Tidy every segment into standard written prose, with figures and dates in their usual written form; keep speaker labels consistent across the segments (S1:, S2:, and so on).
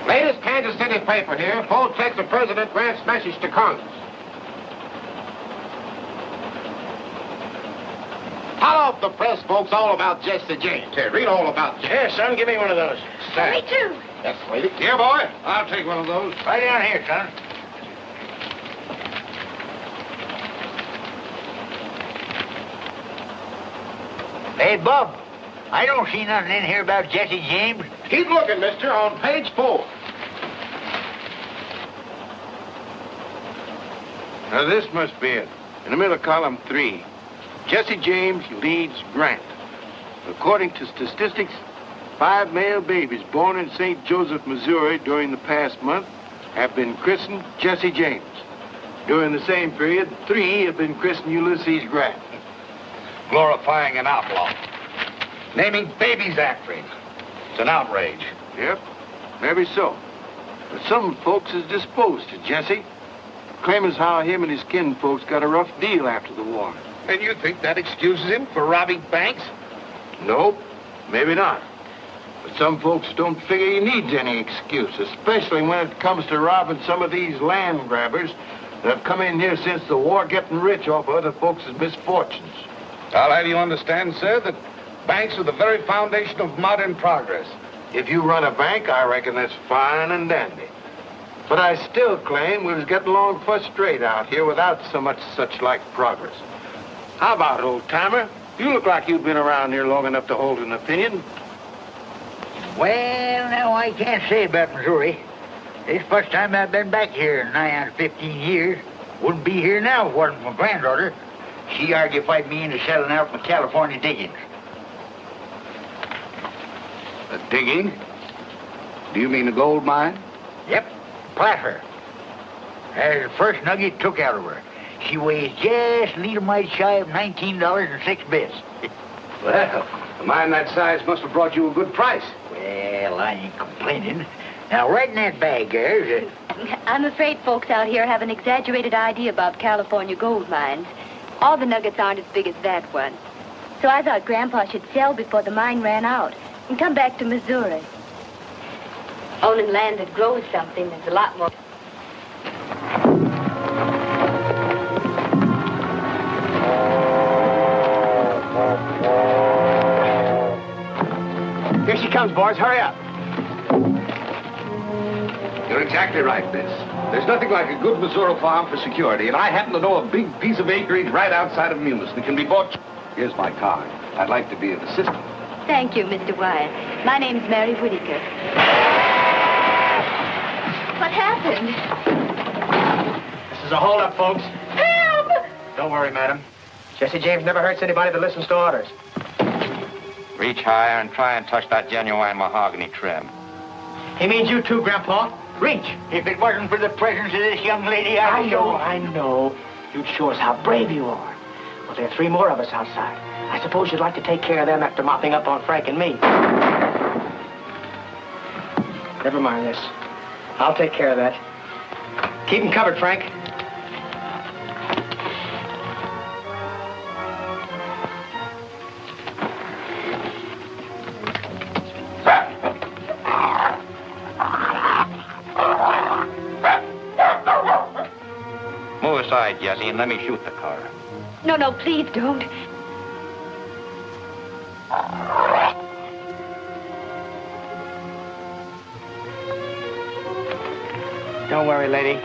S1: Latest Kansas City paper here. Full text of President Grant's message to Congress. Tell off the press, folks, all about Jesse James. Here, read all about Jesse.
S2: Here, son, give me one of those.
S3: Me too.
S1: Yes, lady. Here, boy. I'll take one of those.
S2: Right down here, son. Hey, Bub, I don't see nothing in here about Jesse James.
S1: Keep looking, mister, on page 4.
S4: Now, this must be it. In the middle of column 3. Jesse James leads Grant. According to statistics, 5 male babies born in St. Joseph, Missouri during the past month have been christened Jesse James. During the same period, 3 have been christened Ulysses Grant.
S5: Glorifying an outlaw. Naming babies after him. It's an outrage.
S4: Yep, maybe so. But some folks is disposed to Jesse. Claiming how him and his kinfolks got a rough deal after the war.
S5: And you think that excuses him for robbing banks?
S4: Nope, maybe not. But some folks don't figure he needs any excuse, especially when it comes to robbing some of these land grabbers that have come in here since the war, getting rich off of other folks' misfortunes.
S5: I'll have you understand, sir, that banks are the very foundation of modern progress.
S4: If you run a bank, I reckon that's fine and dandy. But I still claim we was getting along first straight out here without so much such-like progress. How about it, old-timer? You look like you've been around here long enough to hold an opinion.
S2: Well, now, I can't say about Missouri. This first time I've been back here in nigh on 15 years. Wouldn't be here now if it wasn't for my granddaughter. She argufied me into selling out my California diggings.
S5: The digging? Do you mean the gold mine?
S2: Yep, placer. That's the first nugget took out of her. She weighs just a little mite shy of $19.06.
S5: Well, a mine that size must have brought you a good price.
S2: Well, I ain't complaining. Now, right in that bag, girls.
S3: I'm afraid folks out here have an exaggerated idea about California gold mines. All the nuggets aren't as big as that one. So I thought Grandpa should sell before the mine ran out and come back to Missouri. Owning land that grows something is a lot more...
S2: Here she comes, boys. Hurry up.
S5: You're exactly right, Biss. There's nothing like a good Missouri farm for security, and I happen to know a big piece of acreage right outside of Munis that can be bought. Here's my card. I'd like to be an assistant.
S3: Thank you, Mr. Wyatt. My name's Mary Whitaker. What happened?
S6: This is a holdup, folks.
S3: Help!
S6: Don't worry, madam. Jesse James never hurts anybody that listens to orders.
S7: Reach higher and try and touch that genuine mahogany trim.
S6: He means you too, Grandpa. Reach.
S2: If it wasn't for the presence of this young lady,
S6: I know. You'd show us how brave you are. Well, there are 3 more of us outside. I suppose you'd like to take care of them after mopping up on Frank and me. Never mind this. I'll take care of that. Keep him covered, Frank.
S7: Move aside, Jesse, and let me shoot the car.
S3: No, please don't.
S6: Don't worry, lady.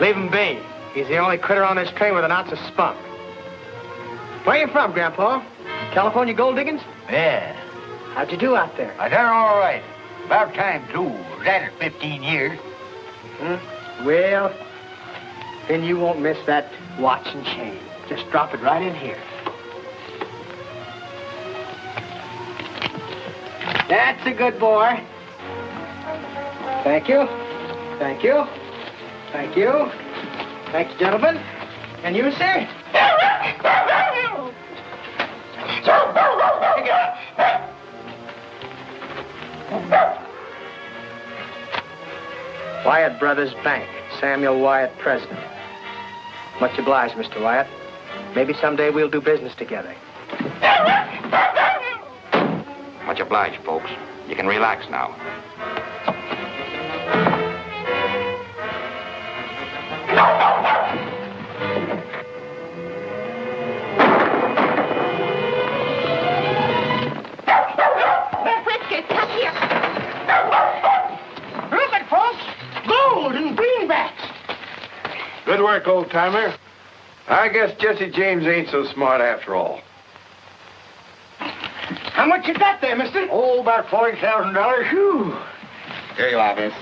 S6: Leave him be. He's the only critter on this train with an ounce of spunk. Where you from, Grandpa? California gold diggings?
S2: Yeah.
S6: How'd you do out there?
S2: I done all right. About time, too. Was at it 15 years.
S6: Well, then you won't miss that watch and chain. Just drop it right in here. That's a good boy. Thank you. Thank you. Thank you. Thank you, gentlemen. And you, sir? Wyatt Brothers Bank. Samuel Wyatt, president. Much obliged, Mr. Wyatt. Maybe someday we'll do business together.
S7: Much obliged, folks. You can relax now.
S4: Good work, old-timer. I guess Jesse James ain't so smart after all.
S6: How much you got there, mister?
S2: Oh, about $40,000. Whew.
S5: Here you are, miss.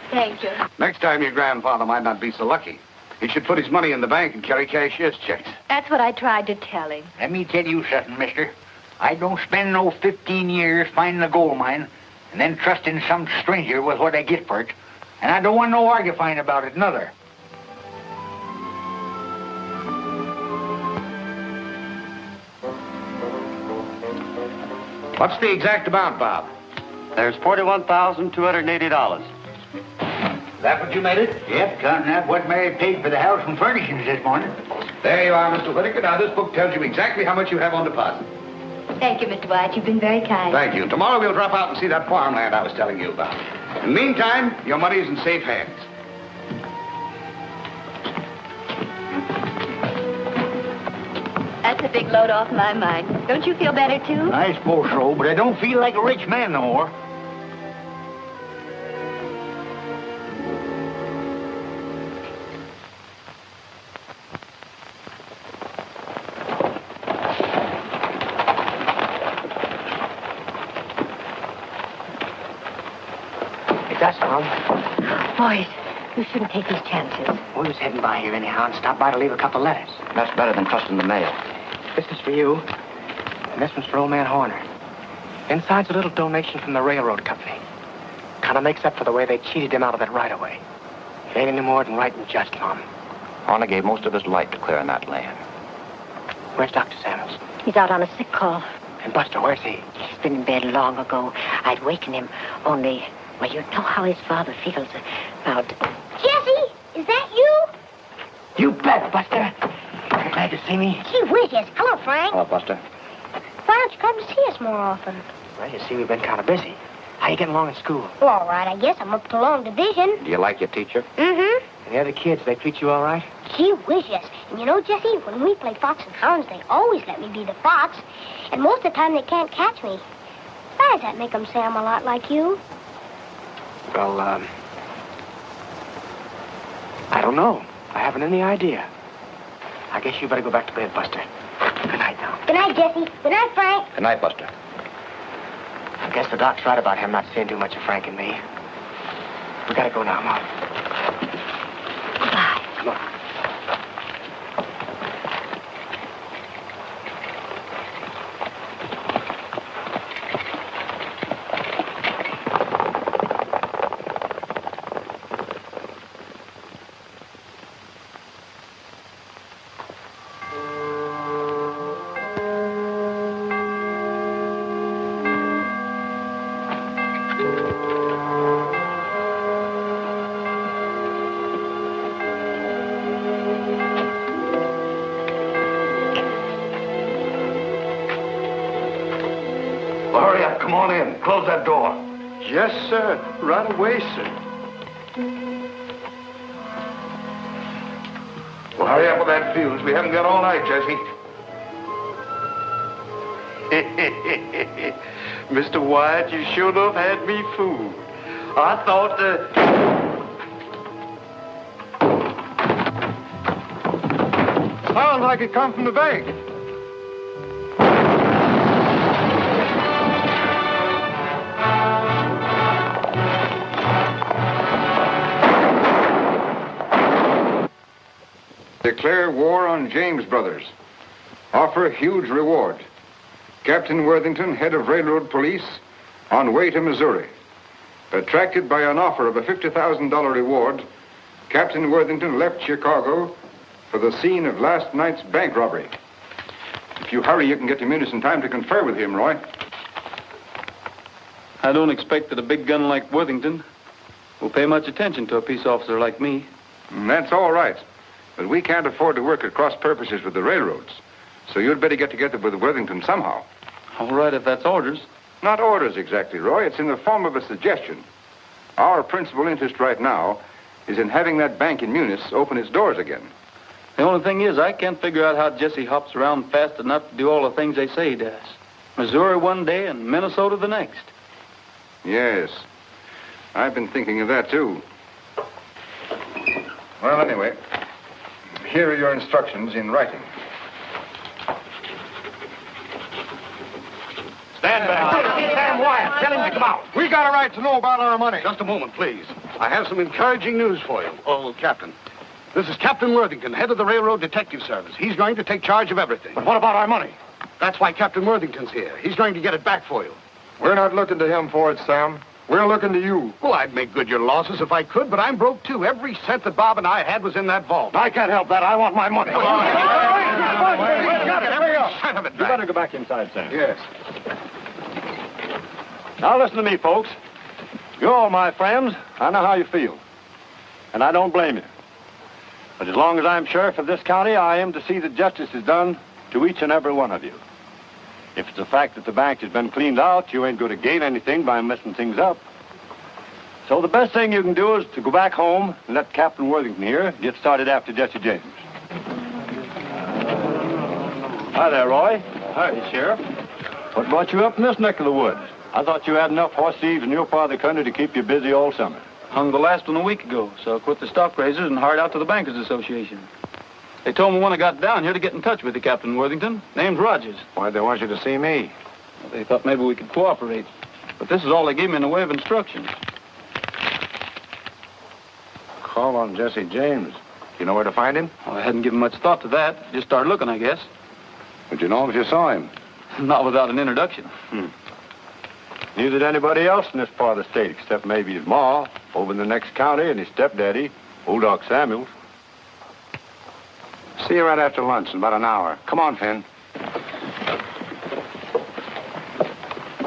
S3: Thank you.
S5: Next time your grandfather might not be so lucky. He should put his money in the bank and carry cashier's checks.
S3: That's what I tried to tell him.
S2: Let me tell you something, mister. I don't spend no 15 years finding a gold mine and then trusting some stranger with what I get for it. And I don't want no argufying about it, neither.
S5: What's the exact amount, Bob?
S8: There's $41,280.
S2: Is that what you made it? Yep, counting that what Mary paid for the house and furnishings this morning.
S5: There you are, Mr. Whitaker. Now, this book tells you exactly how much you have on deposit.
S3: Thank you, Mr. White. You've been very kind.
S5: Thank you. Tomorrow we'll drop out and see that farmland I was telling you about. In the meantime, your money's in safe hands.
S3: That's a big load off my mind. Don't you feel better, too?
S2: I suppose so, but I don't feel like a rich man no more.
S6: That's Tom.
S9: Boys, you shouldn't take these chances.
S6: We was heading by here anyhow and stopped by to leave a couple letters.
S8: That's better than trusting the mail.
S6: This is for you, and this one's for old man Horner. Inside's a little donation from the railroad company. Kind of makes up for the way they cheated him out of that right-of-way. It ain't any more than right and just, Tom.
S8: Horner gave most of his life to clearing that land.
S6: Where's Dr. Samuels?
S9: He's out on a sick call.
S6: And Buster, where's he?
S9: He's been in bed long ago. I'd waken him, only... Well, you know how his father feels about...
S10: Jesse, is that you?
S6: You bet, Buster. You're glad to see me?
S10: Gee whiz, yes. Hello, Frank.
S8: Hello, Buster.
S10: Why don't you come to see us more often?
S6: Well, you see, we've been kind of busy. How you getting along in school?
S10: Well, all right, I guess. I'm up to long division.
S8: Do you like your teacher?
S10: Mm-hmm.
S6: And the other kids, they treat you all right?
S10: Gee whiz, yes. And you know, Jesse, when we play fox and hounds, they always let me be the fox. And most of the time, they can't catch me. Why does that make them say I'm a lot like you?
S6: Well, I don't know. I haven't any idea. I guess you better go back to bed, Buster. Good night now.
S10: Good night, Jesse. Good night, Frank.
S8: Good night, Buster.
S6: I guess the doc's right about him not seeing too much of Frank and me. We gotta go now, Mom.
S9: Goodbye.
S6: Come on.
S5: Hurry up. Come on in. Close that door.
S4: Yes, sir. Right away, sir.
S5: Well, hurry up with that fuse. We haven't got all night, Jesse.
S4: Mr. White, you sure enough had me fooled. I thought Sounds like it come from the bank.
S11: Declare war on James Brothers. Offer huge reward. Captain Worthington, head of railroad police, on way to Missouri. Attracted by an offer of a $50,000 reward, Captain Worthington left Chicago for the scene of last night's bank robbery. If you hurry, you can get to Munis in time to confer with him, Roy.
S12: I don't expect that a big gun like Worthington will pay much attention to a peace officer like me.
S11: That's all right. But we can't afford to work at cross purposes with the railroads. So you'd better get together with Worthington somehow.
S12: All right, if that's orders.
S11: Not orders exactly, Roy. It's in the form of a suggestion. Our principal interest right now is in having that bank in Munis open its doors again.
S12: The only thing is, I can't figure out how Jesse hops around fast enough to do all the things they say he does. Missouri one day and Minnesota the next.
S11: Yes. I've been thinking of that, too. Well, anyway, here are your instructions in writing.
S5: Stand back. Sam Wyatt, tell him to come out.
S4: We got a right to know about our money.
S5: Just a moment, please. I have some encouraging news for you. Oh, Captain. This is Captain Worthington, head of the Railroad Detective Service. He's going to take charge of everything.
S4: But what about our money?
S5: That's why Captain Worthington's here. He's going to get it back for you.
S11: We're not looking to him for it, Sam. We're looking to you.
S5: Well, I'd make good your losses if I could, but I'm broke, too. Every cent that Bob and I had was in that vault.
S4: I can't help that. I want my money.
S5: Come on.
S4: We got it. Here we go.
S5: Son of a
S12: You better go back inside, Sam.
S5: Yes.
S12: Now listen to me, folks. You're all my friends. I know how you feel. And I don't blame you. But as long as I'm sheriff of this county, I am to see that justice is done to each and every one of you. If it's the fact that the bank has been cleaned out, you ain't going to gain anything by messing things up. So the best thing you can do is to go back home and let Captain Worthington here get started after Jesse James. Hi there, Roy. Hi, Sheriff. What brought you up in this neck of the woods? I thought you had enough horse thieves in your part of the country to keep you busy all summer.
S13: Hung the last one a week ago, so I quit the stock raisers and hired out to the Bankers Association. They told me when I got down here to get in touch with you, Captain Worthington. Name's Rogers.
S11: Why'd they want you to see me?
S13: Well, they thought maybe we could cooperate. But this is all they gave me in the way of instructions.
S11: Call on Jesse James. You know where to find him?
S13: Well, I hadn't given much thought to that. Just started looking, I guess.
S11: Would you know him if you saw him?
S13: Not without an introduction.
S12: Neither did anybody else in this part of the state, except maybe his ma, over in the next county, and his stepdaddy, Old Doc Samuels.
S11: See you right after lunch in about an hour. Come on, Finn.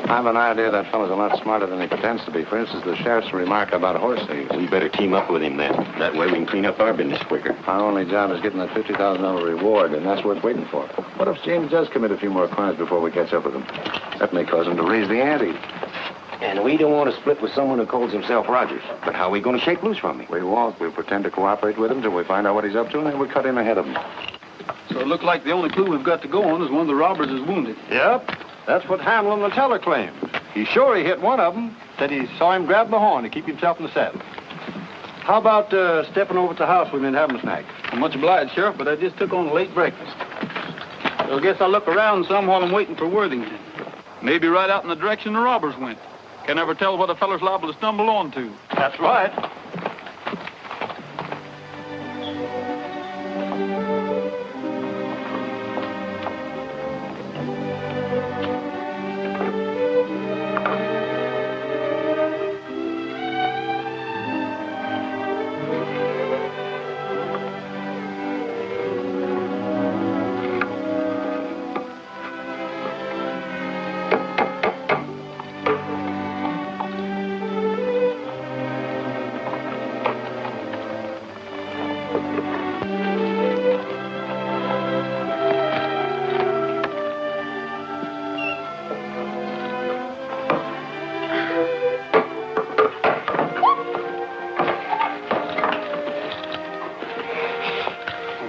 S11: I have an idea that fellow's a lot smarter than he pretends to be. For instance, the sheriff's remark about horse thieves.
S14: We better team up with him then. That way we can clean up our business quicker.
S11: Our only job is getting that $50,000 reward, and that's worth waiting for. What if James does commit a few more crimes before we catch up with him? That may cause him to raise the ante.
S14: And we don't want to split with someone who calls himself Rogers. But how are we going to shake loose from him?
S11: We won't. We'll pretend to cooperate with him till we find out what he's up to, and then we'll cut in ahead of him.
S13: So it looked like the only clue we've got to go on is one of the robbers is wounded.
S12: Yep. That's what Hamlin, the teller, claimed. He's sure he hit one of them. Said he saw him grab the horn to keep himself in the saddle. How about stepping over to the house with me and having a snack?
S13: I'm much obliged, Sheriff, but I just took on a late breakfast. So I guess I'll look around some while I'm waiting for Worthington. Maybe right out in the direction the robbers went. Can never tell what a feller's liable to stumble onto.
S12: That's right.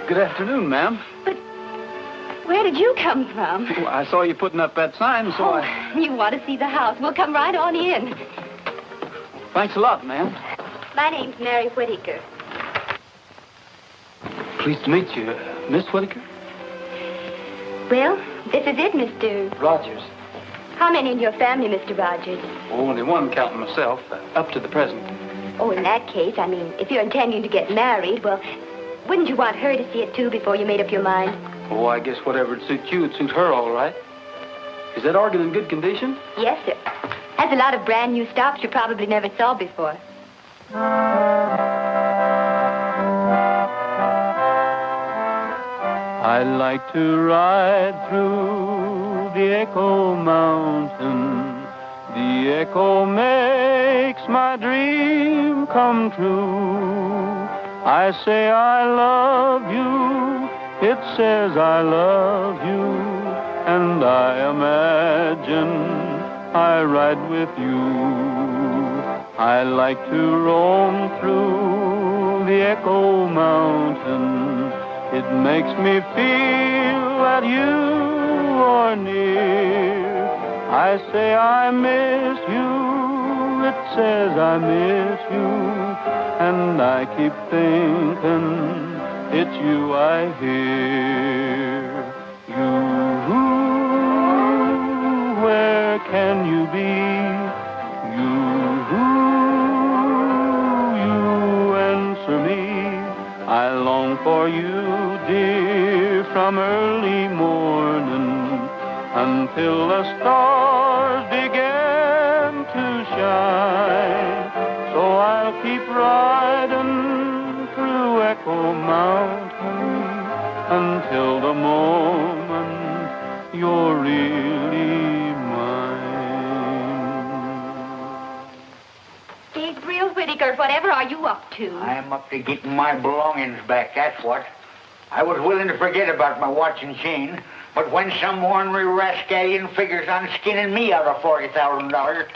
S13: Good afternoon, ma'am.
S3: But where did you come from?
S13: Well, I saw you putting up that sign, so
S3: You want to see the house? We'll come right on in.
S13: Thanks a lot, ma'am.
S3: My name's Mary Whittaker.
S13: Pleased to meet you, Miss Whittaker.
S3: Well, this is it, Mr.
S13: Rogers.
S3: How many in your family, Mr. Rogers?
S13: Only one, counting myself, up to the present.
S3: Oh, in that case, I mean, if you're intending to get married, well, wouldn't you want her to see it, too, before you made up your mind?
S13: Oh, I guess whatever would suit you would suit her all right. Is that organ in good condition?
S3: Yes, sir. Has a lot of brand new stops you probably never saw before.
S15: I like to ride through the Echo Mountain. The echo makes my dream come true. I say I love you, it says I love you, and I imagine I ride with you. I like to roam through the Echo Mountain. It makes me feel that you are near. I say I miss you, it says I miss you, and I keep thinking it's you I hear. You, where can you be? You answer me. I long for you, dear, from early morning until the stars begin to shine. So I'll keep riding through Echo Mountain until the moment you're really mine.
S3: Gabriel Whittaker, whatever are you up to?
S2: I'm up to getting my belongings back, that's what. I was willing to forget about my watch and chain, but when some ornery rascallion figures on skinning me out of $40,000,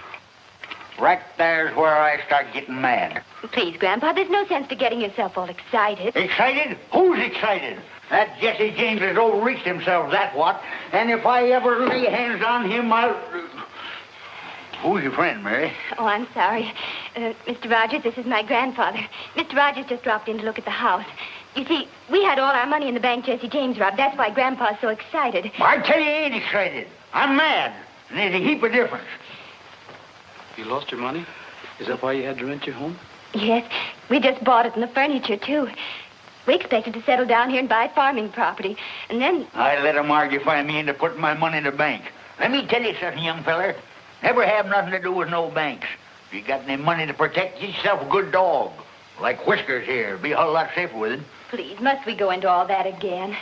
S2: right there's where I start getting mad.
S3: Please, Grandpa, there's no sense to getting yourself all excited.
S2: Excited? Who's excited? That Jesse James has overreached himself, that's what. And if I ever lay hands on him, I'll... Who's your friend, Mary?
S3: Oh, I'm sorry. Mr. Rogers, this is my grandfather. Mr. Rogers just dropped in to look at the house. You see, we had all our money in the bank Jesse James robbed. That's why Grandpa's so excited.
S2: I tell you, he ain't excited. I'm mad. And there's a heap of difference.
S13: You lost your money? Is that why you had to rent your home?
S3: Yes, we just bought it and the furniture, too. We expected to settle down here and buy farming property. And then...
S2: I let him argufy me into putting my money in the bank. Let me tell you something, young feller. Never have nothing to do with no banks. If you got any money to protect, get yourself a good dog. Like Whiskers here. Be a whole lot safer with it.
S3: Please, must we go into all that again?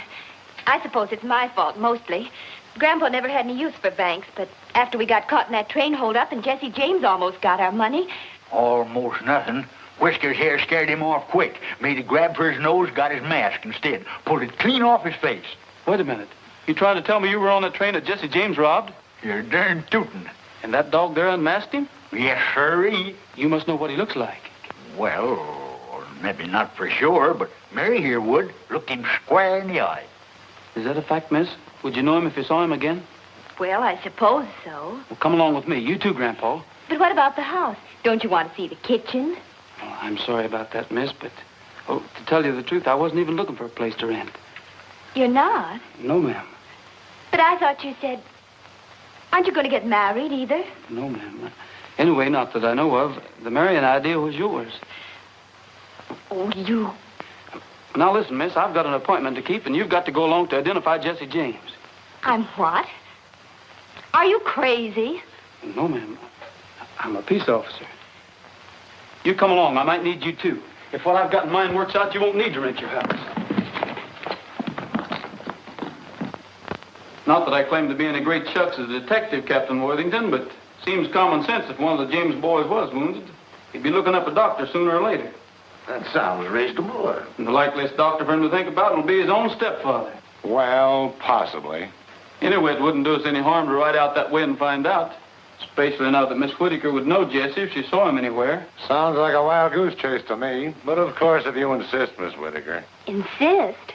S3: I suppose it's my fault, mostly. Grandpa never had any use for banks, but after we got caught in that train holdup and Jesse James almost got our money...
S2: Almost nothing. Whiskers here scared him off quick. Made a grab for his nose, got his mask instead. Pulled it clean off his face.
S13: Wait a minute. You trying to tell me you were on that train that Jesse James robbed?
S2: You're darn tootin'.
S13: And that dog there unmasked him?
S2: Yes, sirree.
S13: You must know what he looks like.
S2: Well, maybe not for sure, but Mary here would. Looked him square in the eye.
S13: Is that a fact, miss? Would you know him if you saw him again?
S3: Well, I suppose so.
S13: Well, come along with me. You too, Grandpa.
S3: But what about the house? Don't you want to see the kitchen?
S13: Oh, I'm sorry about that, miss, but... Oh, to tell you the truth, I wasn't even looking for a place to rent.
S3: You're not?
S13: No, ma'am.
S3: But I thought you said... Aren't you going to get married, either?
S13: No, ma'am. Anyway, not that I know of. The marrying idea was yours.
S3: Oh, you...
S13: Now, listen, miss, I've got an appointment to keep, and you've got to go along to identify Jesse James.
S3: I'm what? Are you crazy?
S13: No, ma'am. I'm a peace officer. You come along. I might need you, too. If what I've got in mind works out, you won't need to rent your house. Not that I claim to be any great shucks as a detective, Captain Worthington, but seems common sense if one of the James boys was wounded. He'd be looking up a doctor sooner or later.
S4: That sounds reasonable.
S13: And the likeliest doctor for him to think about will be his own stepfather.
S11: Well, possibly.
S13: Anyway, it wouldn't do us any harm to ride out that way and find out. Especially now that Miss Whittaker would know Jesse if she saw him anywhere.
S11: Sounds like a wild goose chase to me. But of course, if you insist, Miss Whittaker.
S3: Insist?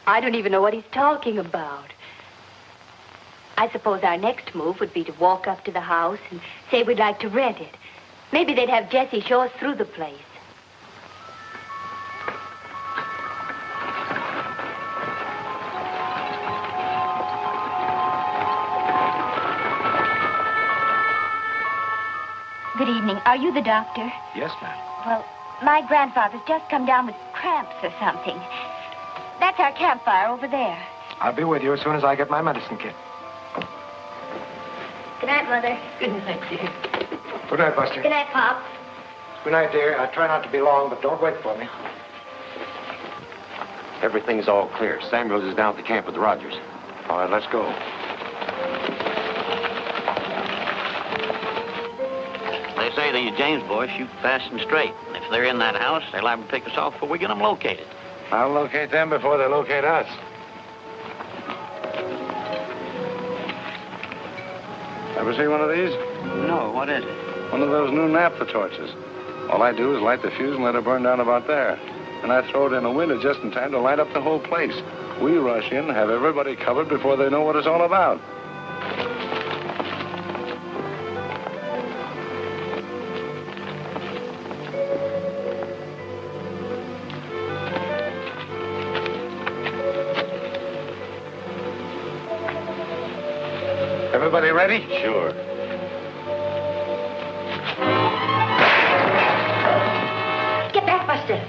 S3: I don't even know what he's talking about. I suppose our next move would be to walk up to the house and say we'd like to rent it. Maybe they'd have Jesse show us through the place. Good evening. Are you the doctor?
S12: Yes, ma'am.
S3: Well, my grandfather's just come down with cramps or something. That's our campfire over there.
S6: I'll be with you as soon as I get my medicine kit.
S3: Good night, Mother. Good night, dear.
S6: Good night, Buster.
S3: Good night, Pop.
S6: Good night, dear. I'll try not to be long, but don't wait for me.
S14: Everything's all clear. Samuels is down at the camp with the Rogers.
S6: All right, let's go.
S16: They say the James boys shoot fast and straight. And if they're in that house, they're liable to pick us off before we get them located.
S11: I'll locate them before they locate us. Ever see one of these?
S16: No, what is it?
S11: One of those new naphtha torches. All I do is light the fuse and let it burn down about there. And I throw it in a window just in time to light up the whole place. We rush in, have everybody covered before they know what it's all about.
S5: ready?
S14: Sure.
S9: Get back, Buster.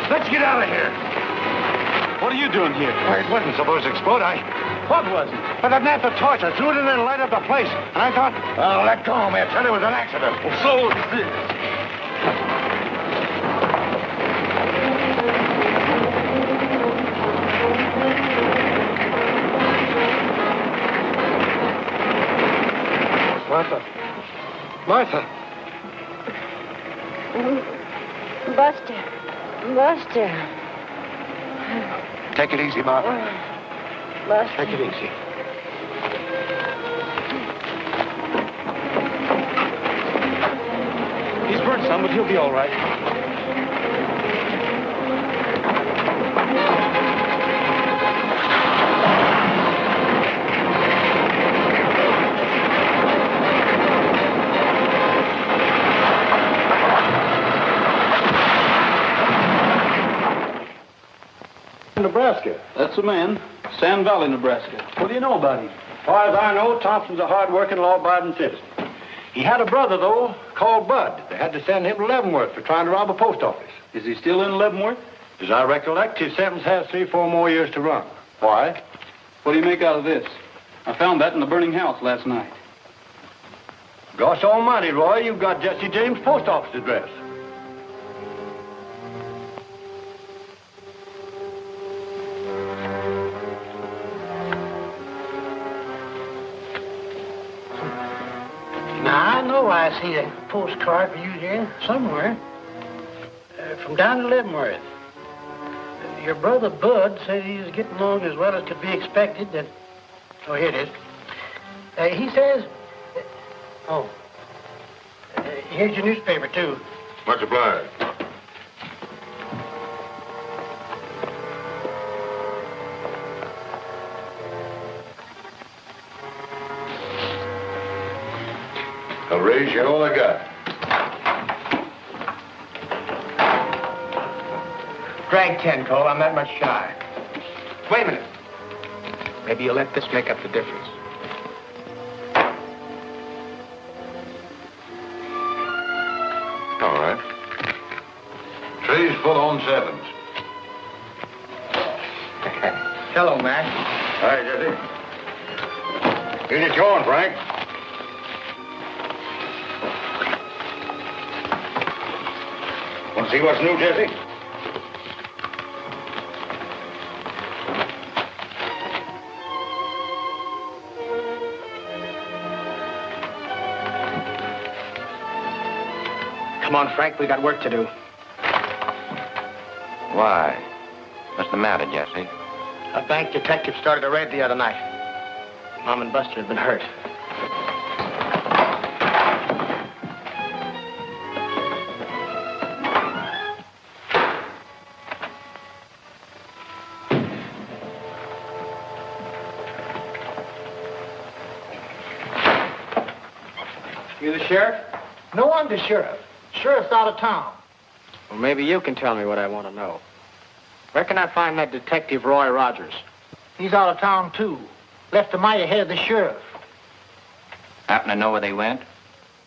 S5: Let's get out of here.
S13: What are you doing here?
S5: Well, it wasn't supposed to explode.
S13: What wasn't?
S5: But that naphtha torch, I threw it in there and light up the place. And I thought, oh, let go, man. I said it was an accident.
S13: So is this.
S12: Martha. Martha.
S9: Buster. Buster.
S5: Take it easy, Martha.
S9: Buster.
S5: Take it easy.
S13: He's burnt some, but he'll be all right.
S12: Nebraska.
S13: That's the man. Sand Valley, Nebraska. What do you know about him?
S12: As far as I know, Thompson's a hard-working, law-abiding citizen. He had a brother, though, called Bud. They had to send him to Leavenworth for trying to rob a post office.
S13: Is he still in Leavenworth?
S12: As I recollect, his sentence has 3-4 more years to run. Why?
S13: What do you make out of this? I found that in the burning house last night.
S12: Gosh almighty, Roy, you've got Jesse James' post office address.
S2: Now, I know I see a postcard for you here somewhere. From down in Leavenworth. Your brother Bud said he was getting along as well as could be expected. Oh, here it is. He says... here's your newspaper, too.
S11: Much obliged. I'll raise you all I got.
S6: Drag 10, Cole. I'm that much shy. Wait a minute. Maybe you'll let this make up the difference.
S11: All right. Tray's full on sevens.
S6: Hello, Mac.
S11: Hi, Jesse. Here's your going, Frank. Want to see what's new, Jesse?
S6: Come on, Frank. We got work to do.
S8: Why? What's the matter, Jesse?
S6: A bank detective started a raid the other night. Mom and Buster have been hurt.
S2: You the sheriff? No, I'm the sheriff. Sheriff's out of town.
S6: Well, maybe you can tell me what I want to know. Where can I find that detective Roy Rogers?
S2: He's out of town, too. Left a mite ahead of the sheriff.
S8: Happen to know where they went?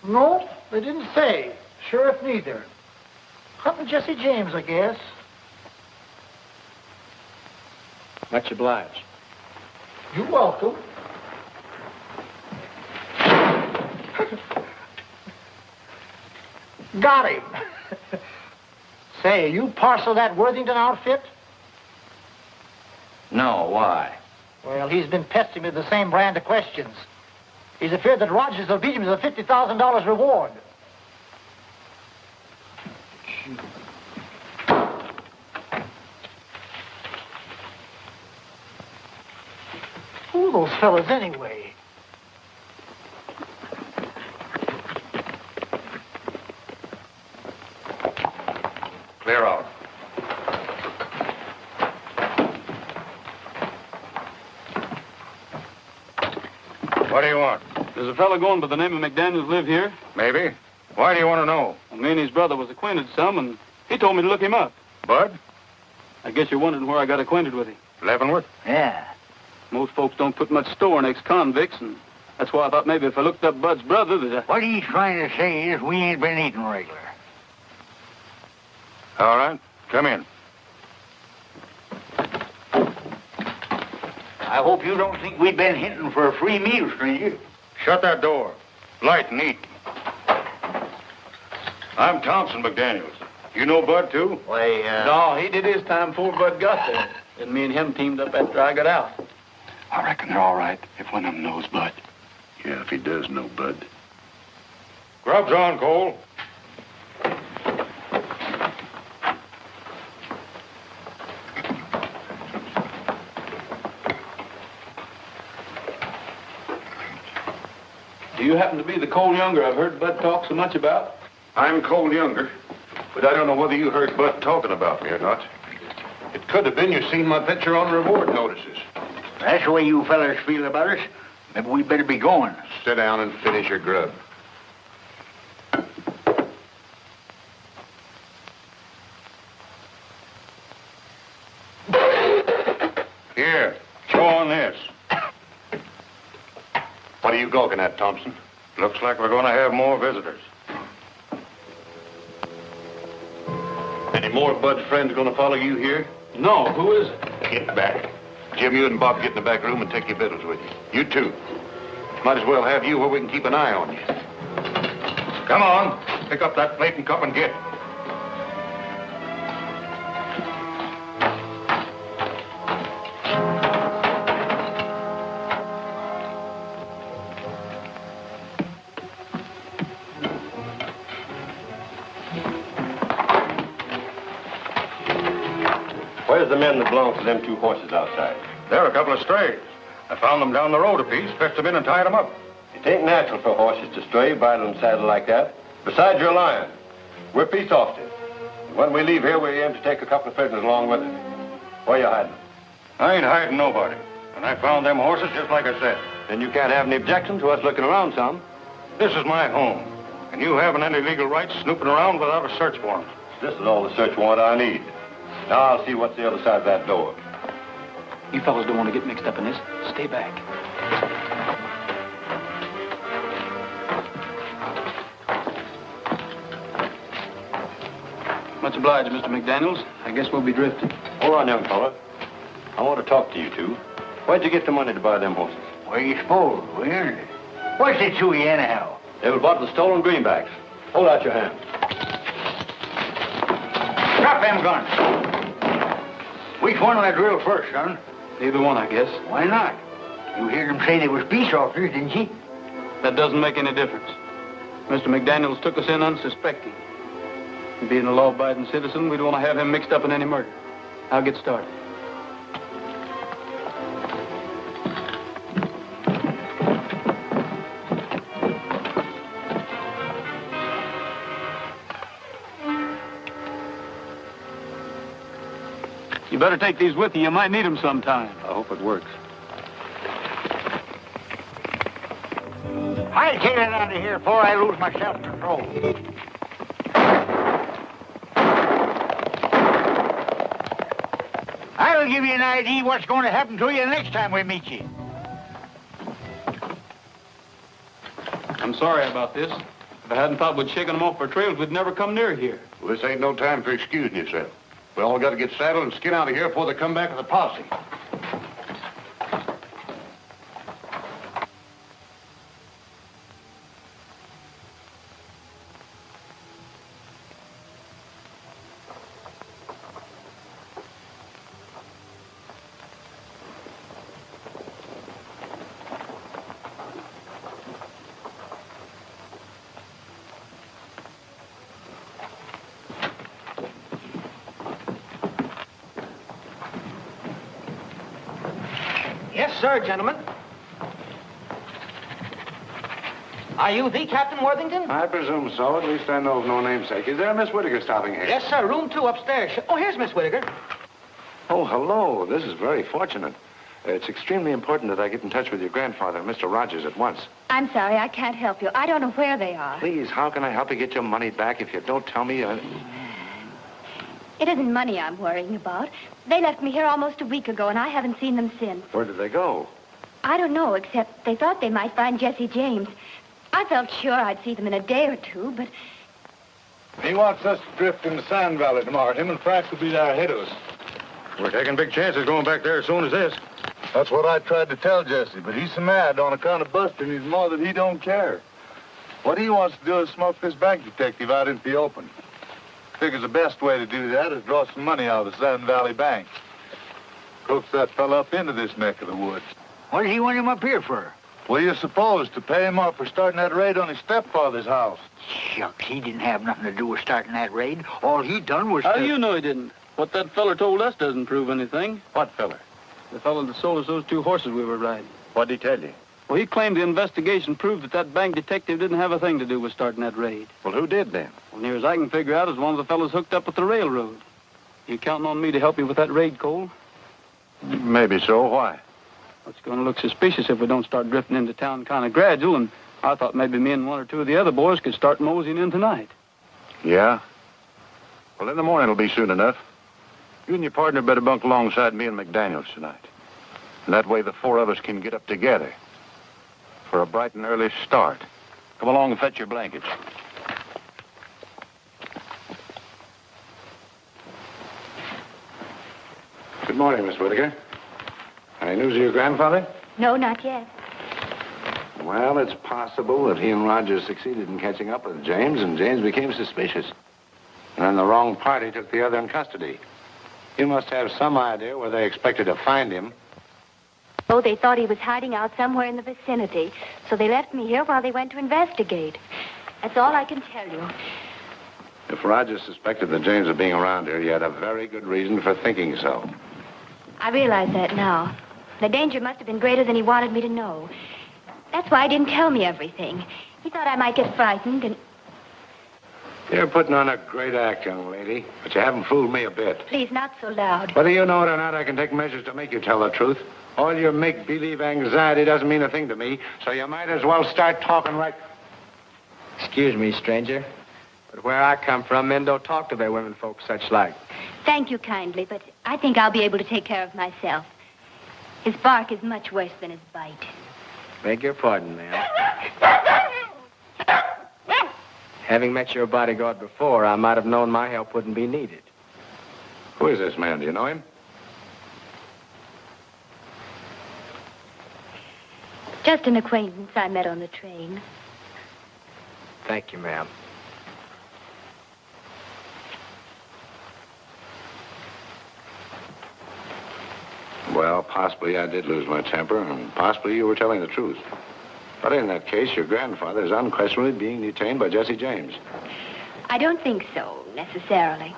S2: No, they didn't say. Sheriff neither. Hunting Jesse James, I guess.
S6: Much obliged.
S2: You're welcome. Got him. Say, you parcel that Worthington outfit?
S8: No, why?
S2: Well, he's been pestering me with the same brand of questions. He's afraid that Rogers will beat him with a $50,000 reward. Who are those fellas anyway?
S11: Clear out. What do you want?
S13: There's a fellow going by the name of McDaniels live here.
S11: Maybe. Why do you want to know?
S13: Well, me and his brother was acquainted some, and he told me to look him up.
S11: Bud?
S13: I guess you're wondering where I got acquainted with him.
S11: Leavenworth?
S2: Yeah.
S13: Most folks don't put much store in ex-convicts, and that's why I thought maybe if I looked up Bud's brother that
S2: What he's trying to say is we ain't been eating regular.
S11: All right. Come in.
S2: I hope you don't think we've been hinting for a free meal, stranger.
S11: Shut that door. Light and neat. I'm Thompson McDaniels. You know Bud, too?
S2: Why,
S13: No, he did his time before Bud got there. Then me and him teamed up after I got out.
S12: I reckon they're all right if one of them knows Bud.
S4: Yeah, if he does know Bud.
S11: Grub's on, Cole.
S13: Do you happen to be the Cole Younger I've heard Bud talk so much about?
S11: I'm Cole Younger, but I don't know whether you heard Bud talking about me or not. It could have been you seen my picture on reward notices.
S2: That's the way you fellas feel about us. Maybe we better be going.
S11: Sit down and finish your grub. Here, chew on this. What are you gawking at, Thompson? Looks like we're going to have more visitors. Any more of Bud's friends going to follow you here?
S13: No, who is it?
S11: Get back. Jim, you and Bob get in the back room and take your victuals with you. You too. Might as well have you where we can keep an eye on you. Come on. Pick up that plate and cup and get.
S12: Where's the men that belong to them two horses outside?
S11: They're a couple of strays. I found them down the road a piece, fetched them in and tied them up.
S12: It ain't natural for horses to stray, bridle and saddle like that. Besides, you're lying. We're peace officers. And when we leave here, we aim to take a couple of prisoners along with us. Where you hiding them?
S11: I ain't hiding nobody. And I found them horses just like I said.
S12: Then you can't have any objection to us looking around some.
S11: This is my home. And you haven't any legal rights snooping around without a search warrant.
S12: This is all the search warrant I need. Now I'll see what's the other side of that door.
S13: You fellas don't want to get mixed up in this. Stay back. Much obliged, Mr. McDaniels. I guess we'll be drifting.
S12: Hold on, young fella. I want to talk to you two. Where'd you get the money to buy them horses?
S2: Where you supposed? We earned it. What's it to you, anyhow?
S12: They were bought with stolen greenbacks. Hold out your hand.
S2: Drop them guns. Which one will I drill first, son?
S13: Either one, I guess.
S2: Why not? You heard them say they was peace officers, didn't you?
S13: That doesn't make any difference. Mr. McDaniels took us in unsuspecting. And being a law-abiding citizen, we don't want to have him mixed up in any murder. I'll get started. You better take these with you. You might need them sometime.
S12: I hope it works.
S2: I'll get it out of here before I lose my self-control. I'll give you an idea what's going to happen to you next time we meet you.
S13: I'm sorry about this. If I hadn't thought we'd shaken them off our trails, we'd never come near here.
S11: Well, this ain't no time for excusing yourself. We all got to get saddled and skin out of here before they come back with a posse.
S6: Yes, sir, gentlemen. Are you the Captain Worthington?
S11: I presume so. At least I know of no namesake. Is there a Miss Whittaker stopping here?
S6: Yes, sir. Room 2 upstairs. Oh, here's Miss Whittaker.
S11: Oh, hello. This is very fortunate.
S5: It's extremely important that I get in touch with your grandfather and Mr. Rogers at once.
S3: I'm sorry, I can't help you. I don't know where they are.
S5: Please, how can I help you get your money back if you don't tell me?
S3: It isn't money I'm worrying about. They left me here almost a week ago, and I haven't seen them since.
S5: Where did they go?
S3: I don't know, except they thought they might find Jesse James. I felt sure I'd see them in a day or two, but...
S11: He wants us to drift in the Sand Valley tomorrow. Him and Frank will be there ahead of us.
S12: We're taking big chances going back there as soon as this.
S11: That's what I tried to tell Jesse, but he's so mad on account of busting his mother that he don't care. What he wants to do is smoke this bank detective out into the open. Figures the best way to do that is draw some money out of the Sand Valley Bank. Coax that fella up into this neck of the woods.
S2: What does he want him up here for?
S11: What do you suppose? To pay him off for starting that raid on his stepfather's house.
S2: Shucks, he didn't have nothing to do with starting that raid. All he done was
S13: How do you know he didn't? What that feller told us doesn't prove anything.
S12: What feller?
S13: The fellow that sold us those 2 horses we were riding.
S12: What'd he tell you?
S13: Well, he claimed the investigation proved that bank detective didn't have a thing to do with starting that raid.
S12: Well, who did then?
S13: Well, near as I can figure out, is one of the fellows hooked up with the railroad. You counting on me to help you with that raid, Cole?
S12: Maybe so. Why?
S13: It's going to look suspicious if we don't start drifting into town kind of gradual, and I thought maybe me and 1 or 2 of the other boys could start moseying in tonight.
S12: Yeah? Well, in the morning it'll be soon enough. You and your partner better bunk alongside me and McDaniels tonight. And that way the 4 of us can get up together for a bright and early start. Come along and fetch your blankets.
S5: Good morning, Miss Whitaker. Any news of your grandfather?
S3: No, not yet.
S5: Well, it's possible that he and Rogers succeeded in catching up with James, and James became suspicious. And then the wrong party took the other in custody. You must have some idea where they expected to find him.
S3: Oh, they thought he was hiding out somewhere in the vicinity, so they left me here while they went to investigate. That's all I can tell you.
S5: If Rogers suspected that James was being around here, he had a very good reason for thinking so.
S3: I realize that now. The danger must have been greater than he wanted me to know. That's why he didn't tell me everything. He thought I might get frightened and...
S5: You're putting on a great act, young lady, but you haven't fooled me a bit.
S3: Please, not so loud.
S5: Whether you know it or not, I can take measures to make you tell the truth. All your make-believe anxiety doesn't mean a thing to me, so you might as well start talking right...
S6: Excuse me, stranger, but where I come from, men don't talk to their women folks such like.
S3: Thank you kindly, but I think I'll be able to take care of myself. His bark is much worse than his bite.
S6: Beg your pardon, ma'am. Having met your bodyguard before, I might have known my help wouldn't be needed.
S5: Who is this man? Do you know him?
S3: Just an acquaintance I met on the train.
S6: Thank you, ma'am.
S5: Well, possibly I did lose my temper, and possibly you were telling the truth. But in that case, your grandfather is unquestionably being detained by Jesse James.
S3: I don't think so, necessarily.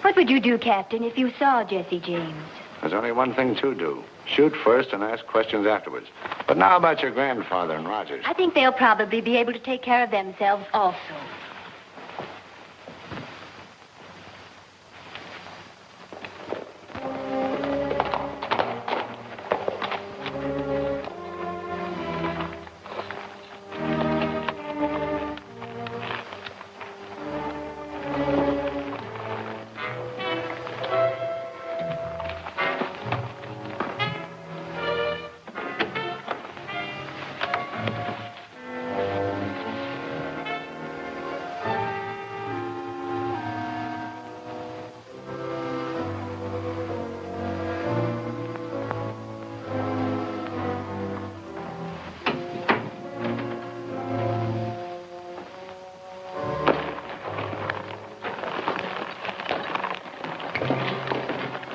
S3: What would you do, Captain, if you saw Jesse James?
S5: There's only one thing to do. Shoot first and ask questions afterwards. But now about your grandfather and Rogers.
S3: I think they'll probably be able to take care of themselves also.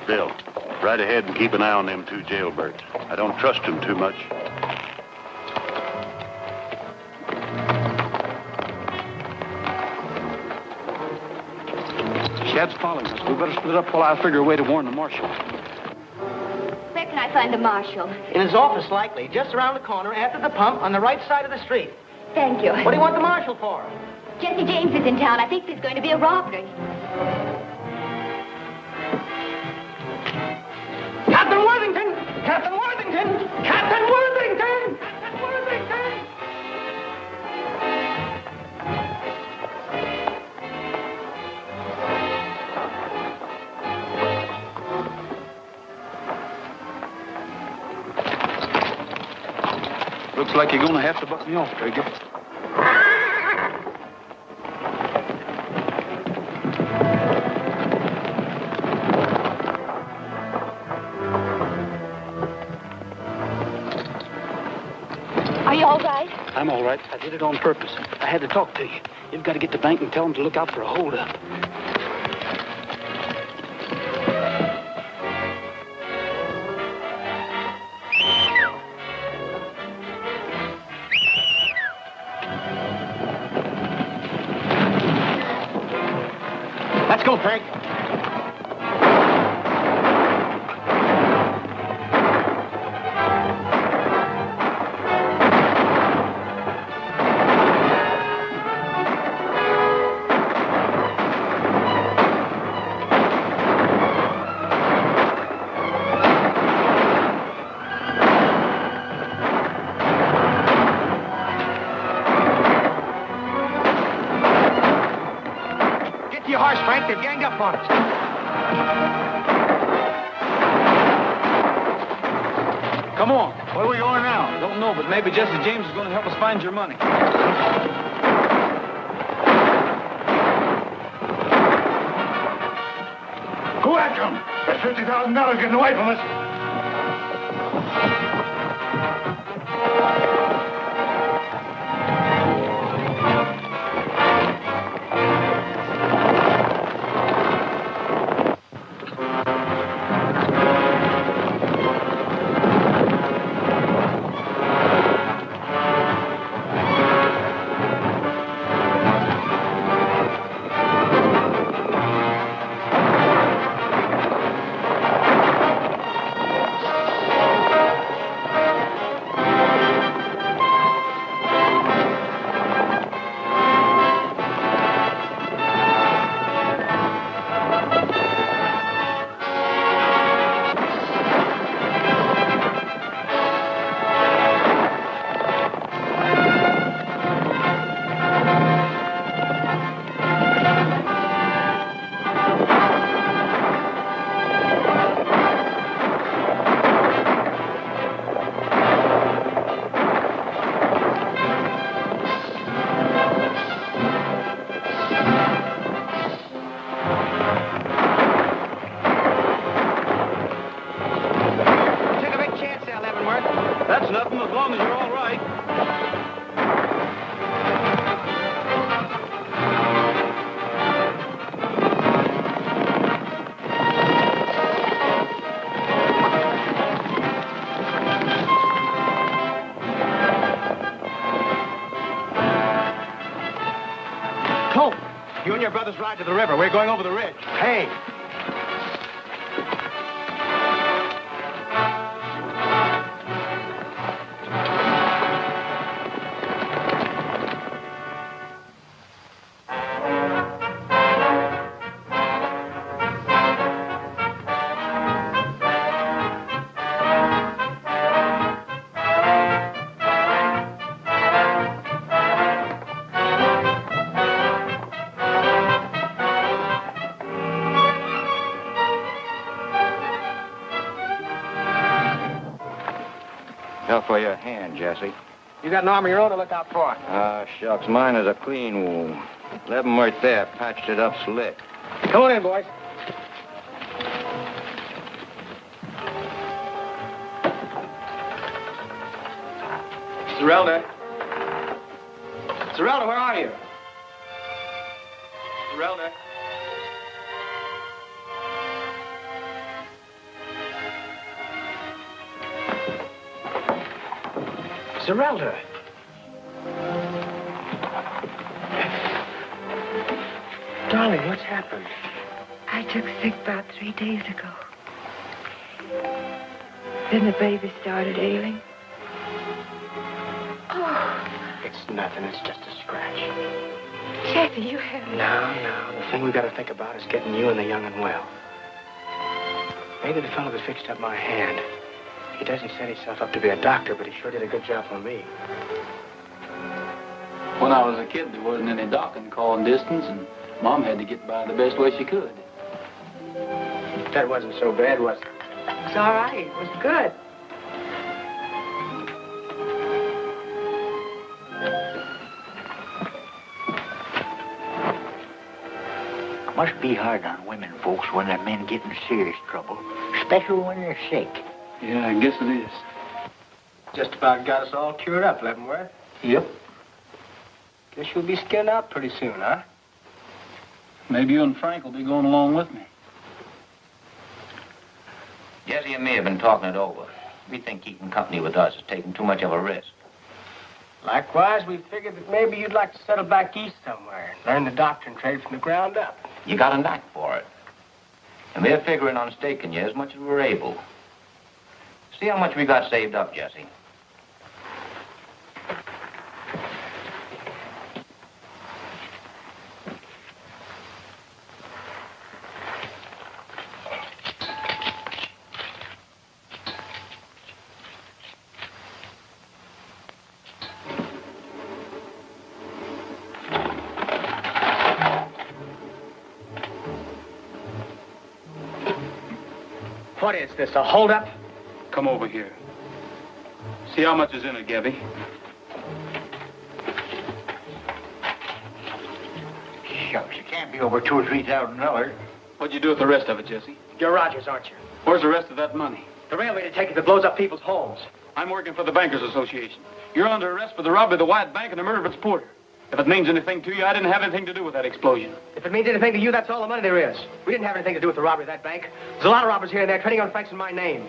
S12: Bill, right ahead and keep an eye on them 2 jailbirds. I don't trust them too much.
S13: Shad's following us. We better split up while I figure a way to warn the marshal.
S3: Where can I find the marshal?
S6: In his office, likely. Just around the corner, after the pump, on the right side of the street.
S3: Thank you.
S6: What do you want the marshal for?
S3: Jesse James is in town. I think there's going to be a robbery.
S6: Got Captain Worthington! Captain Worthington! Captain Worthington! Captain Worthington!
S13: Looks like you're going to have to buck me off, Trigger.
S3: Are you all right?
S13: I'm all right. I did it on purpose. I had to talk to you. You've got to get to the bank and tell them to look out for a holdup.
S6: Let's go, Frank. Get to your horse, Frank. They've ganged up on us.
S13: Come on. Where are we going now? Don't know, but maybe Jesse James is going to help us find your money.
S12: Go after him. That's $50,000 getting away from us.
S13: That's nothing as long as you're all right.
S6: Colt, you and your brothers ride to the river. We're going over the ridge. Hey.
S7: Fell for your hand, Jesse.
S6: You got an arm of your own to look out for.
S7: Ah, shucks, mine is a clean wound. 11 right there, patched it up slick.
S6: Come on in, boys.
S13: Zerelda. Zerelda, where are you? Zerelda.
S6: Zerelda. Darling, what's happened?
S17: I took sick about 3 days ago. Then the baby started ailing. Oh.
S6: It's nothing. It's just a scratch.
S17: Jesse, you haven't...
S6: No. The thing we've got to think about is getting you and the young and well. Maybe the fellow that fixed up my hand. He doesn't set himself up to be a doctor, but he sure did a good job on me.
S13: When I was a kid, there wasn't any dock in calling distance, and Mom had to get by the best way she could.
S6: That wasn't so bad, was it?
S17: It's all right. It was good.
S2: Must be hard on women folks when their men get in serious trouble, especially when they're sick.
S13: Yeah, I guess it is.
S6: Just about got us all cured up, Leavenworth.
S13: Yep.
S6: Guess you'll be skinned out pretty soon, huh?
S13: Maybe you and Frank will be going along with me.
S8: Jesse and me have been talking it over. We think keeping company with us is taking too much of a risk.
S6: Likewise, we figured that maybe you'd like to settle back east somewhere and learn the doctrine trade from the ground up.
S8: You got a knack for it. And we're figuring on staking you as much as we're able. See how much we got saved up, Jesse.
S6: What is this, a holdup?
S13: Come over here. See how much is in it, Gabby.
S2: Shucks, it can't be over $2,000 or $3,000.
S13: What'd you do with the rest of it, Jesse?
S6: You're Rogers, aren't you?
S13: Where's the rest of that money?
S6: The railway detective that blows up people's homes.
S13: I'm working for the Bankers Association. You're under arrest for the robbery of the White Bank and the murder of its porter. If it means anything to you, I didn't have anything to do with that explosion.
S6: If it means anything to you, that's all the money there is. We didn't have anything to do with the robbery of that bank. There's a lot of robbers here and there trading on Frank's in my name.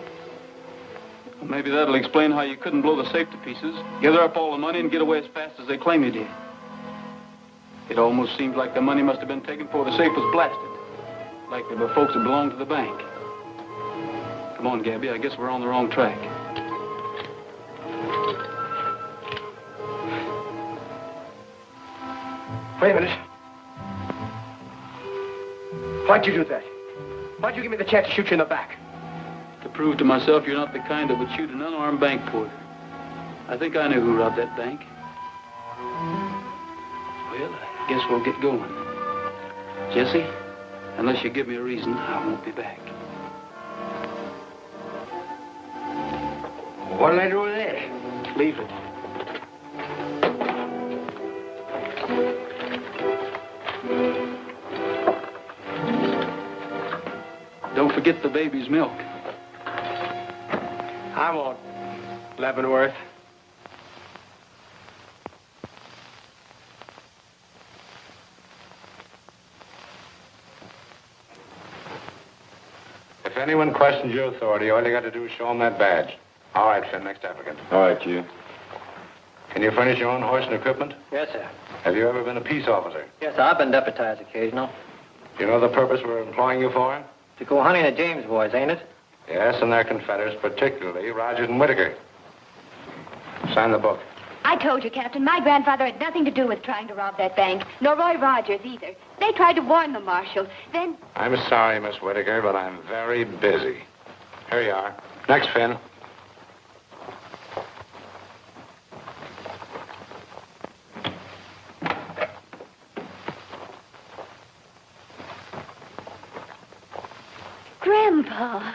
S13: Well, maybe that'll explain how you couldn't blow the safe to pieces, gather up all the money, and get away as fast as they claim you did. It almost seems like the money must have been taken before the safe was blasted. Like there were folks that belonged to the bank. Come on, Gabby, I guess we're on the wrong track.
S6: Wait a minute. Why'd you do that? Why'd you give me the chance to shoot you in the back?
S13: To prove to myself you're not the kind that would shoot an unarmed bank porter. I think I knew who robbed that bank. Well, I guess we'll get going. Jesse, unless you give me a reason, I won't be back.
S2: What'll I do with this?
S6: Leave it.
S13: Don't forget the baby's milk.
S6: I won't, Leavenworth.
S5: If anyone questions your authority, all you got to do is show them that badge. All right, Finn, next applicant.
S12: All right, you.
S5: Can you furnish your own horse and equipment?
S18: Yes, sir.
S5: Have you ever been a peace officer?
S18: Yes, sir. I've been deputized occasional.
S5: Do you know the purpose we're employing you for?
S18: To go hunting the James boys, ain't it?
S5: Yes, and their confederates, particularly Rogers and Whitaker. Sign the book.
S3: I told you, Captain, my grandfather had nothing to do with trying to rob that bank, nor Roy Rogers either. They tried to warn the marshal. Then...
S5: I'm sorry, Miss Whitaker, but I'm very busy. Here you are. Next, Finn.
S3: Grandpa.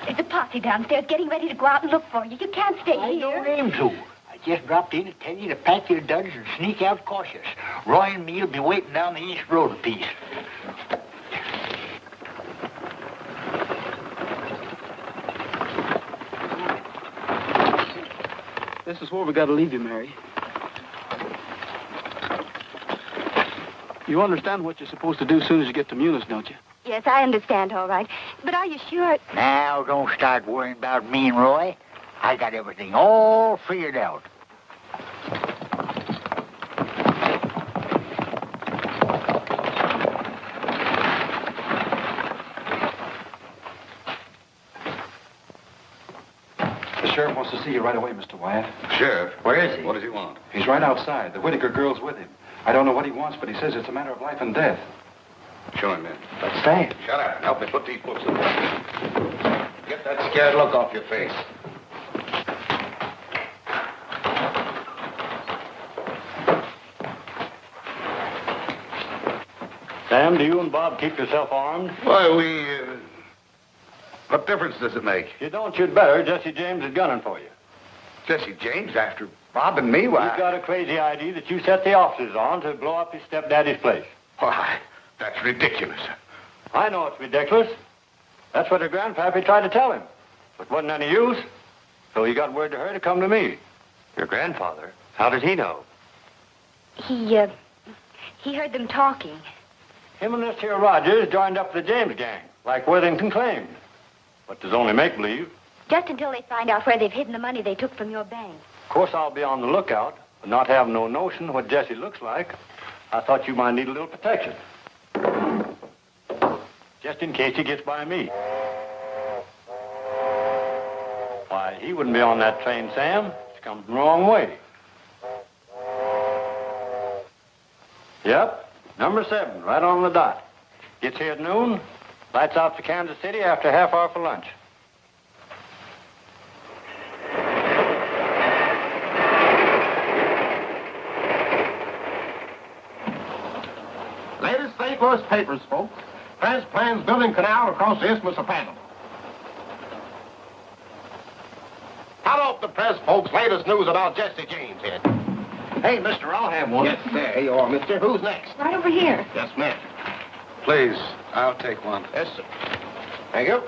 S3: There's a posse downstairs getting ready to go out and look for you. You can't stay here.
S2: I don't aim to. I just dropped in to tell you to pack your duds and sneak out cautious. Roy and me'll be waiting down the East Road a piece.
S13: This is where we got to leave you, Mary. You understand what you're supposed to do as soon as you get to Munis, don't you?
S3: Yes, I understand, all right. But are you sure?
S2: Now, don't start worrying about me and Roy. I got everything all figured out.
S12: The sheriff wants to see you right away, Mr. Wyatt.
S5: Sheriff?
S2: Where is he?
S5: What does he want?
S12: He's right outside. The Whitaker girl's with him. I don't know what he wants, but he says it's a matter of life and death.
S5: Show him in.
S6: But Sam.
S5: Shut up and help me put these books away. Get that scared look off your face.
S12: Sam, do you and Bob keep yourself armed?
S5: Why, what difference does it make?
S12: You don't, you'd better. Jesse James is gunning for you.
S5: Jesse James after Bob and me? Why?
S12: He's got a crazy idea that you set the officers on to blow up his stepdaddy's place.
S5: Why, that's ridiculous.
S12: I know it's ridiculous. That's what her grandpappy tried to tell him. But wasn't any use. So he got word to her to come to me.
S8: Your grandfather? How did he know?
S3: He heard them talking.
S12: Him and this here Rogers joined up the James gang, like Worthington claimed. But there's only make-believe.
S3: Just until they find out where they've hidden the money they took from your bank.
S12: Of course, I'll be on the lookout, but not having no notion what Jesse looks like, I thought you might need a little protection. Just in case he gets by me. Why, he wouldn't be on that train, Sam. It's come the wrong way. Yep, number 7, right on the dot. Gets here at noon, lights out to Kansas City after a half hour for lunch.
S1: Latest St. Louis papers, folks. Press plans building canal across the Isthmus of Panama. How about the press, folks? Latest news about Jesse James here.
S6: Hey, mister, I'll have one.
S1: Yes, sir. Here you are, mister. Who's next?
S3: Right over here.
S1: Yes, ma'am.
S5: Please, I'll take one.
S1: Yes, sir. Thank you.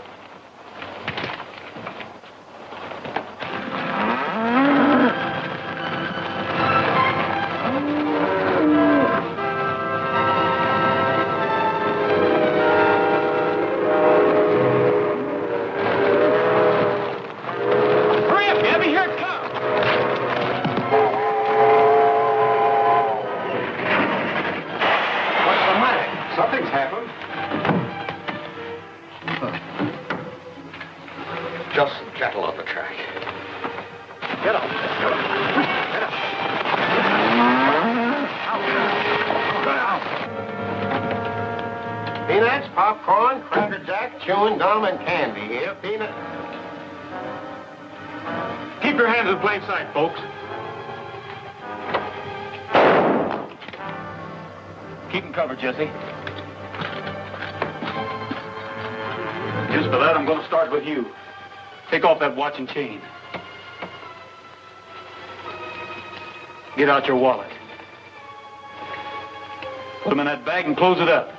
S13: Hurry up, Gabby. Here it comes.
S5: What's the matter? Something's happened. Just gentle on the track. Get up. Get up.
S1: Peanuts, popcorn, Cracker Jack, chewing gum, and candy here. Peanut.
S13: Keep your hands in plain sight, folks. Keep them covered, Jesse. Just for that, I'm going to start with you. Take off that watch and chain. Get out your wallet. Put them in that bag and close it up.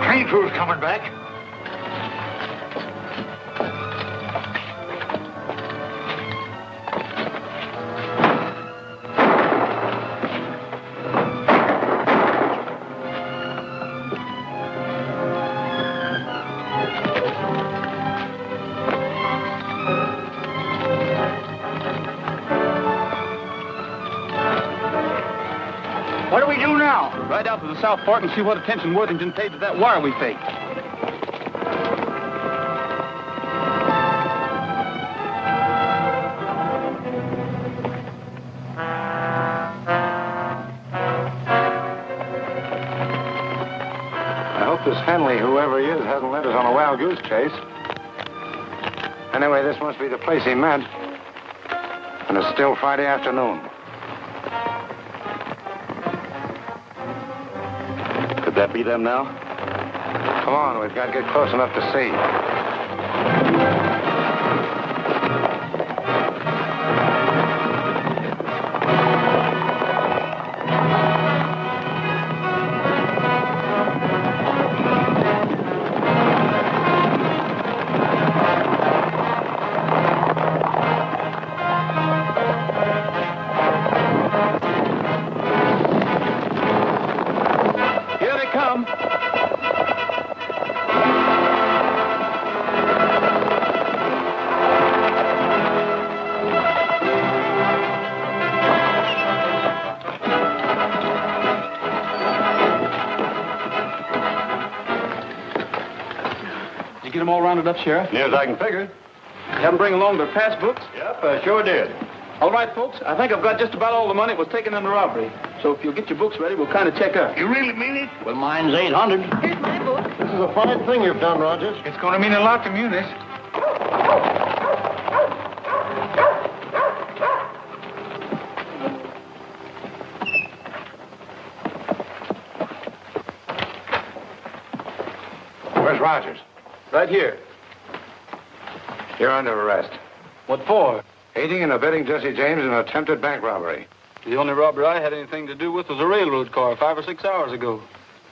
S2: Train crew's coming back. What do we do now?
S13: Ride out to the South Fork and see what attention Worthington paid to that wire we faked.
S5: I hope this Henley, whoever he is, hasn't led us on a wild goose chase. Anyway, this must be the place he meant. And it's still Friday afternoon.
S12: Could that be them now?
S5: Come on, we've got to get close enough to see.
S13: Here they come. Did you get them all rounded up, Sheriff?
S12: Near as I can figure.
S13: Have them bring along their passbooks?
S12: Yep, I sure did.
S13: All right, folks. I think I've got just about all the money that was taken in the robbery. So if you'll get your books ready, we'll kind of check out.
S2: You really mean it?
S16: Well, mine's 800.
S17: Here's my book.
S12: This is a fine thing you've done, Rogers.
S2: It's going to mean a lot to Munis.
S5: Where's Rogers?
S13: Right here.
S5: You're under arrest.
S13: What for?
S5: Aiding and abetting Jesse James in an attempted bank robbery.
S13: The only robbery I had anything to do with was a railroad car 5 or 6 hours ago.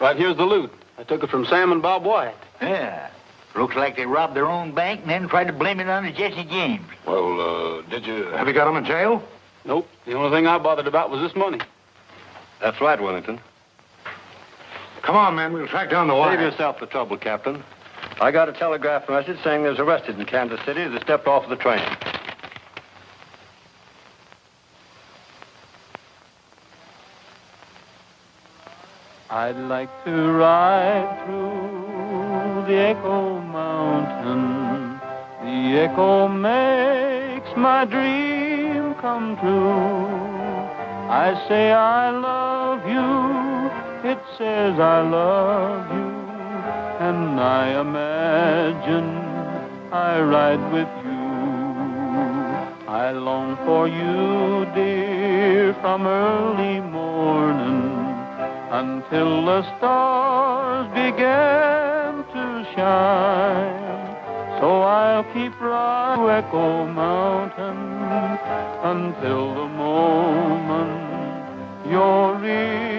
S13: Right here's the loot. I took it from Sam and Bob Wyatt.
S2: Yeah. Looks like they robbed their own bank and then tried to blame it on Jesse James.
S5: Well, have you got him in jail?
S13: Nope. The only thing I bothered about was this money.
S12: That's right, Wellington.
S5: Come on, man. We'll track down the wire.
S12: Save yourself the trouble, Captain. I got a telegraph message saying there's arrested in Kansas City as they stepped off the train.
S15: I'd like to ride through the Echo Mountain. The echo makes my dream come true. I say I love you, it says I love you, and I imagine I ride with you. I long for you, dear, from early morning until the stars begin to shine. So I'll keep riding to Echo Mountain until the moment you're in.